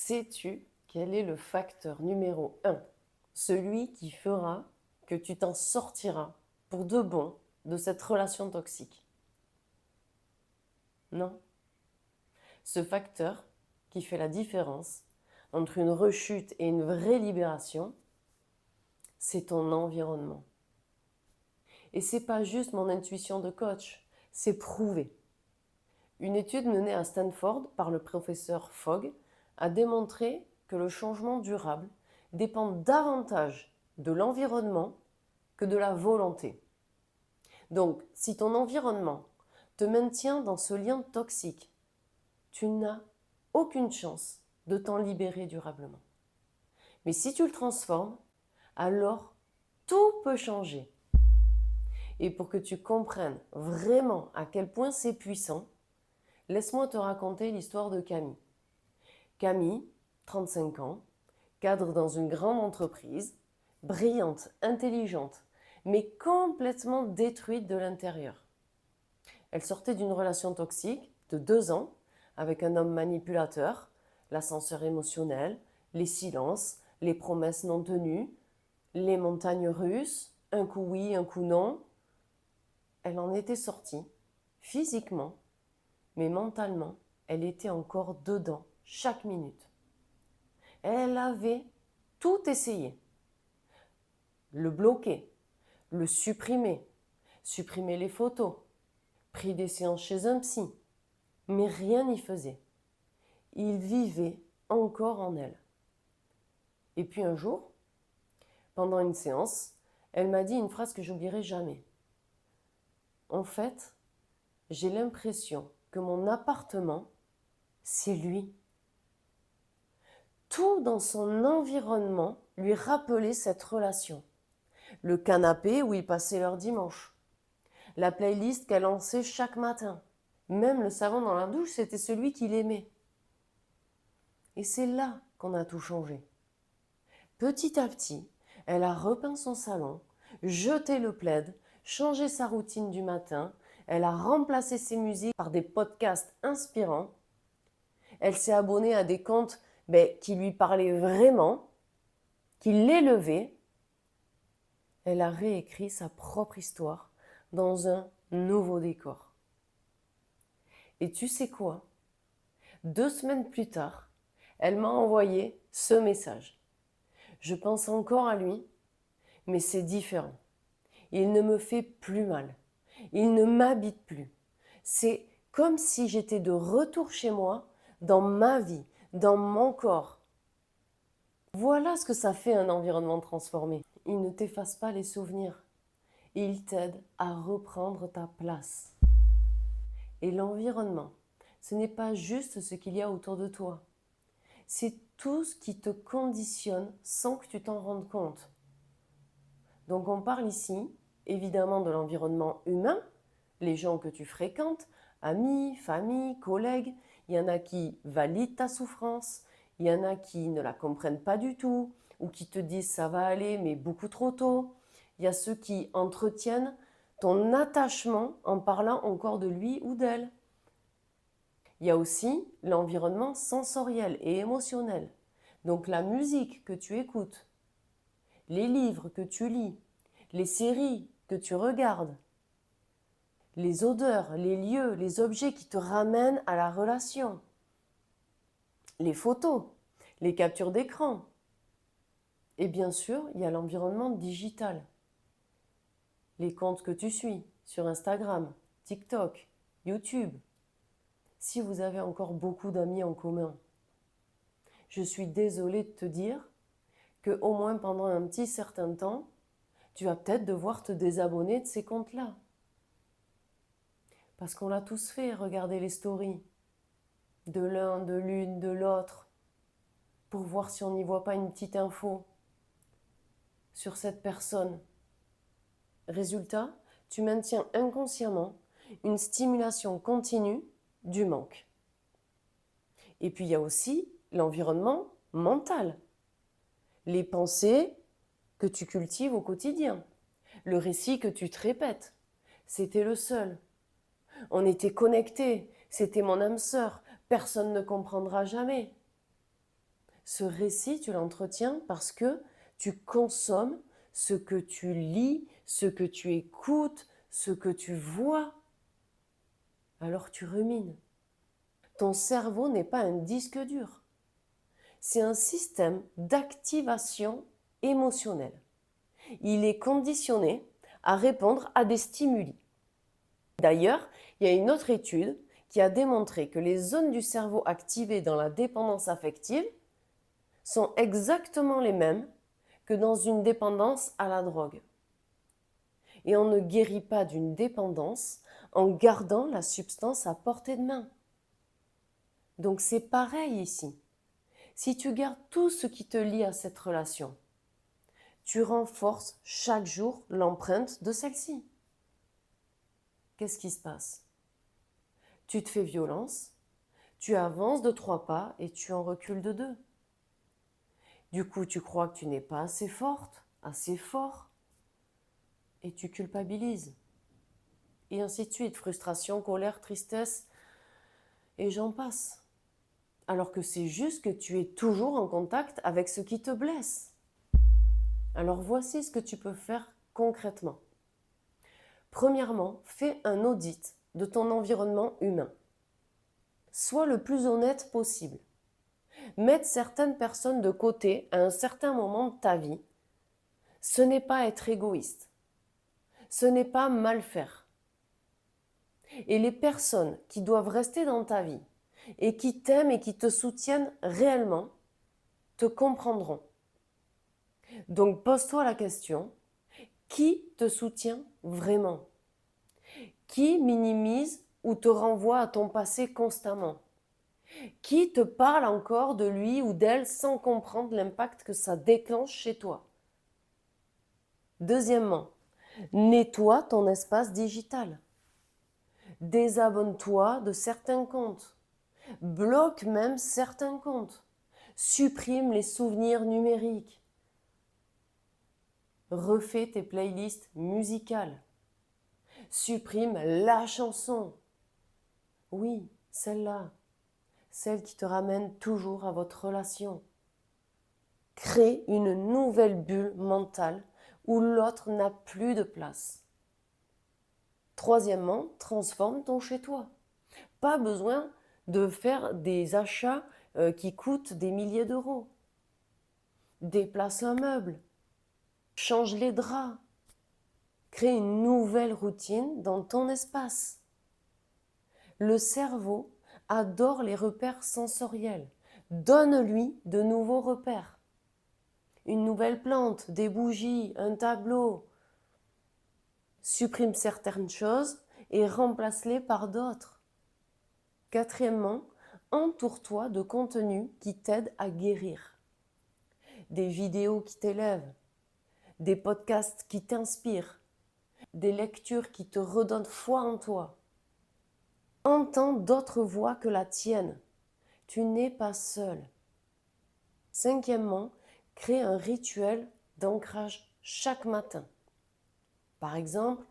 Sais-tu quel est le facteur numéro 1, celui qui fera que tu t'en sortiras pour de bon de cette relation toxique? Non. Ce facteur qui fait la différence entre une rechute et une vraie libération, c'est ton environnement. Et c'est pas juste mon intuition de coach, c'est prouvé. Une étude menée à Stanford par le professeur Fogg a démontré que le changement durable dépend davantage de l'environnement que de la volonté. Donc, si ton environnement te maintient dans ce lien toxique, tu n'as aucune chance de t'en libérer durablement. Mais si tu le transformes, alors tout peut changer. Et pour que tu comprennes vraiment à quel point c'est puissant, laisse-moi te raconter l'histoire de Camille. Camille, 35 ans, cadre dans une grande entreprise, brillante, intelligente, mais complètement détruite de l'intérieur. Elle sortait d'une relation toxique de 2 ans avec un homme manipulateur, l'ascenseur émotionnel, les silences, les promesses non tenues, les montagnes russes, un coup oui, un coup non. Elle en était sortie, physiquement, mais mentalement, elle était encore dedans chaque minute. Elle avait tout essayé. Le bloquer, le supprimer, supprimer les photos, pris des séances chez un psy, mais rien n'y faisait. Il vivait encore en elle. Et puis un jour, pendant une séance, elle m'a dit une phrase que j'oublierai jamais. En fait, j'ai l'impression que mon appartement, c'est lui. Tout dans son environnement lui rappelait cette relation. Le canapé où ils passaient leur dimanche, la playlist qu'elle lançait chaque matin, même le savon dans la douche, c'était celui qu'il aimait. Et c'est là qu'on a tout changé. Petit à petit, elle a repeint son salon, jeté le plaid, changé sa routine du matin, elle a remplacé ses musiques par des podcasts inspirants, elle s'est abonnée à des comptes qui lui parlaient vraiment, qui l'élevaient. Elle a réécrit sa propre histoire dans un nouveau décor. Et tu sais quoi? 2 semaines plus tard, elle m'a envoyé ce message. Je pense encore à lui, mais c'est différent. Il ne me fait plus mal. Il ne m'habite plus. C'est comme si j'étais de retour chez moi, dans ma vie, dans mon corps. Voilà ce que ça fait un environnement transformé. Il ne t'efface pas les souvenirs. Il t'aide à reprendre ta place. Et l'environnement, ce n'est pas juste ce qu'il y a autour de toi. C'est tout ce qui te conditionne sans que tu t'en rendes compte. Donc on parle ici, évidemment, de l'environnement humain, les gens que tu fréquentes, amis, famille, collègues. Il y en a qui valident ta souffrance, il y en a qui ne la comprennent pas du tout, ou qui te disent ça va aller, mais beaucoup trop tôt. Il y a ceux qui entretiennent ton attachement en parlant encore de lui ou d'elle. Il y a aussi l'environnement sensoriel et émotionnel. Donc la musique que tu écoutes, les livres que tu lis, les séries que tu regardes, les odeurs, les lieux, les objets qui te ramènent à la relation, les photos, les captures d'écran. Et bien sûr, il y a l'environnement digital. Les comptes que tu suis sur Instagram, TikTok, YouTube. Si vous avez encore beaucoup d'amis en commun, je suis désolée de te dire qu'au moins pendant un petit certain temps, tu vas peut-être devoir te désabonner de ces comptes-là. Parce qu'on l'a tous fait, regarder les stories de l'un, de l'une, de l'autre, pour voir si on n'y voit pas une petite info sur cette personne. Résultat, tu maintiens inconsciemment une stimulation continue du manque. Et puis il y a aussi l'environnement mental, les pensées que tu cultives au quotidien, le récit que tu te répètes. C'était le seul. On était connectés, c'était mon âme sœur, personne ne comprendra jamais. Ce récit, tu l'entretiens parce que tu consommes ce que tu lis, ce que tu écoutes, ce que tu vois. Alors tu rumines. Ton cerveau n'est pas un disque dur. C'est un système d'activation émotionnelle. Il est conditionné à répondre à des stimuli. D'ailleurs, il y a une autre étude qui a démontré que les zones du cerveau activées dans la dépendance affective sont exactement les mêmes que dans une dépendance à la drogue. Et on ne guérit pas d'une dépendance en gardant la substance à portée de main. Donc c'est pareil ici. Si tu gardes tout ce qui te lie à cette relation, tu renforces chaque jour l'empreinte de celle-ci. Qu'est-ce qui se passe? Tu te fais violence, tu avances de 3 pas et tu en recules de 2. Du coup, tu crois que tu n'es pas assez forte, assez fort, et tu culpabilises. Et ainsi de suite, frustration, colère, tristesse, et j'en passe. Alors que c'est juste que tu es toujours en contact avec ce qui te blesse. Alors voici ce que tu peux faire concrètement. Premièrement, fais un audit de ton environnement humain. Sois le plus honnête possible. Mettre certaines personnes de côté à un certain moment de ta vie, ce n'est pas être égoïste. Ce n'est pas mal faire. Et les personnes qui doivent rester dans ta vie et qui t'aiment et qui te soutiennent réellement, te comprendront. Donc pose-toi la question, qui te soutient vraiment? Qui minimise ou te renvoie à ton passé constamment? Qui te parle encore de lui ou d'elle sans comprendre l'impact que ça déclenche chez toi? Deuxièmement, nettoie ton espace digital. Désabonne-toi de certains comptes. Bloque même certains comptes. Supprime les souvenirs numériques. Refais tes playlists musicales. Supprime la chanson. Oui, celle-là. Celle qui te ramène toujours à votre relation. Crée une nouvelle bulle mentale où l'autre n'a plus de place. Troisièmement, transforme ton chez-toi. Pas besoin de faire des achats qui coûtent des milliers d'euros. Déplace un meuble. Change les draps. Crée une nouvelle routine dans ton espace. Le cerveau adore les repères sensoriels. Donne-lui de nouveaux repères. Une nouvelle plante, des bougies, un tableau. Supprime certaines choses et remplace-les par d'autres. Quatrièmement, entoure-toi de contenus qui t'aident à guérir. Des vidéos qui t'élèvent, des podcasts qui t'inspirent, des lectures qui te redonnent foi en toi. Entends d'autres voix que la tienne. Tu n'es pas seul. Cinquièmement, crée un rituel d'ancrage chaque matin. Par exemple,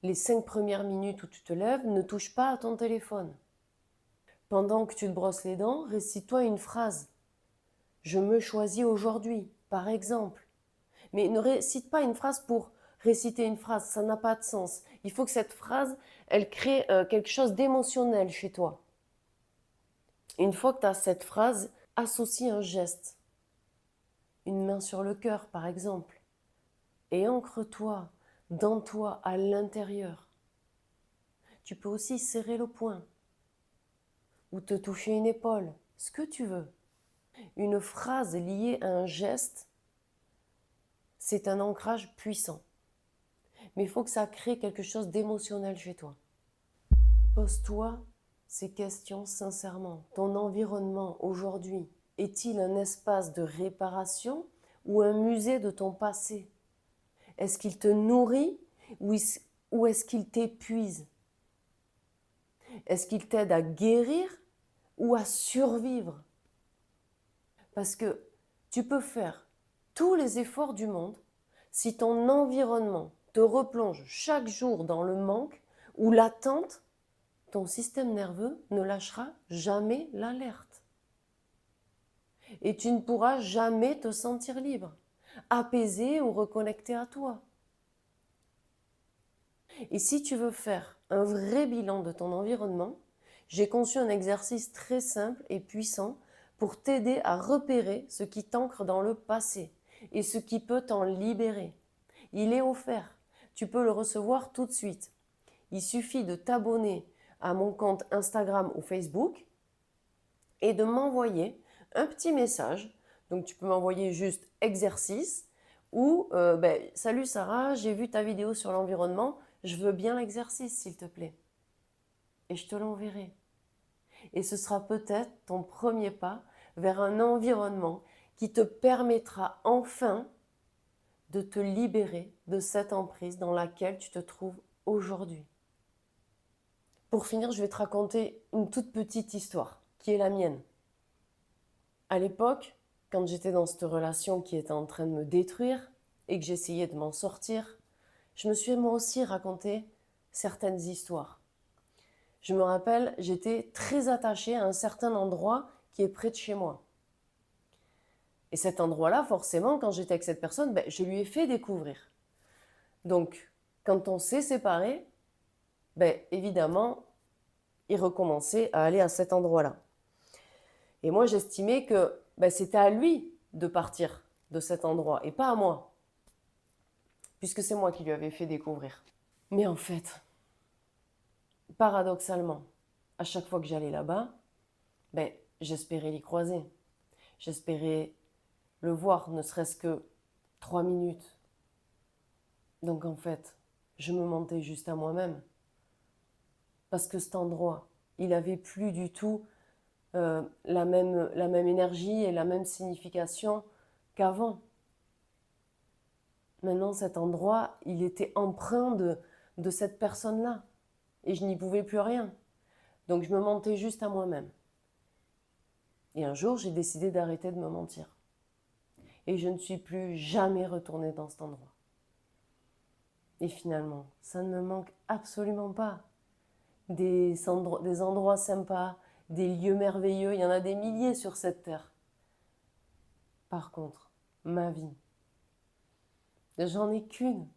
les 5 premières minutes où tu te lèves, ne touche pas à ton téléphone. Pendant que tu te brosses les dents, récite-toi une phrase. Je me choisis aujourd'hui, par exemple. Mais ne récite pas une phrase pour réciter une phrase, ça n'a pas de sens. Il faut que cette phrase, elle crée quelque chose d'émotionnel chez toi. Une fois que tu as cette phrase, associe un geste. Une main sur le cœur, par exemple. Et ancre-toi dans toi, à l'intérieur. Tu peux aussi serrer le poing ou te toucher une épaule, ce que tu veux. Une phrase liée à un geste, c'est un ancrage puissant. Mais il faut que ça crée quelque chose d'émotionnel chez toi. Pose-toi ces questions sincèrement. Ton environnement aujourd'hui est-il un espace de réparation ou un musée de ton passé? Est-ce qu'il te nourrit ou est-ce qu'il t'épuise? Est-ce qu'il t'aide à guérir ou à survivre? Parce que tu peux faire tous les efforts du monde si ton environnement te replonge chaque jour dans le manque ou l'attente, ton système nerveux ne lâchera jamais l'alerte. Et tu ne pourras jamais te sentir libre, apaisé ou reconnecté à toi. Et si tu veux faire un vrai bilan de ton environnement, j'ai conçu un exercice très simple et puissant pour t'aider à repérer ce qui t'ancre dans le passé et ce qui peut t'en libérer. Il est offert. Tu peux le recevoir tout de suite. Il suffit de t'abonner à mon compte Instagram ou Facebook et de m'envoyer un petit message. Donc tu peux m'envoyer juste exercice ou salut Sarah, j'ai vu ta vidéo sur l'environnement, je veux bien l'exercice s'il te plaît. Et je te l'enverrai. Et ce sera peut-être ton premier pas vers un environnement qui te permettra enfin de te libérer de cette emprise dans laquelle tu te trouves aujourd'hui. Pour finir, je vais te raconter une toute petite histoire qui est la mienne. À l'époque, quand j'étais dans cette relation qui était en train de me détruire et que j'essayais de m'en sortir, je me suis moi aussi raconté certaines histoires. Je me rappelle, j'étais très attachée à un certain endroit qui est près de chez moi. Et cet endroit-là, forcément, quand j'étais avec cette personne, je lui ai fait découvrir. Donc, quand on s'est séparés, évidemment, il recommençait à aller à cet endroit-là. Et moi, j'estimais que c'était à lui de partir de cet endroit et pas à moi, puisque c'est moi qui lui avais fait découvrir. Mais en fait, paradoxalement, à chaque fois que j'allais là-bas, j'espérais l'y croiser. J'espérais le voir, ne serait-ce que 3 minutes. Donc en fait, je me mentais juste à moi-même. Parce que cet endroit, il n'avait plus du tout la même énergie et la même signification qu'avant. Maintenant, cet endroit, il était empreint de cette personne-là. Et je n'y pouvais plus rien. Donc je me mentais juste à moi-même. Et un jour, j'ai décidé d'arrêter de me mentir. Et je ne suis plus jamais retournée dans cet endroit. Et finalement, ça ne me manque absolument pas. Des endroits sympas, des lieux merveilleux, il y en a des milliers sur cette terre. Par contre, ma vie, j'en ai qu'une.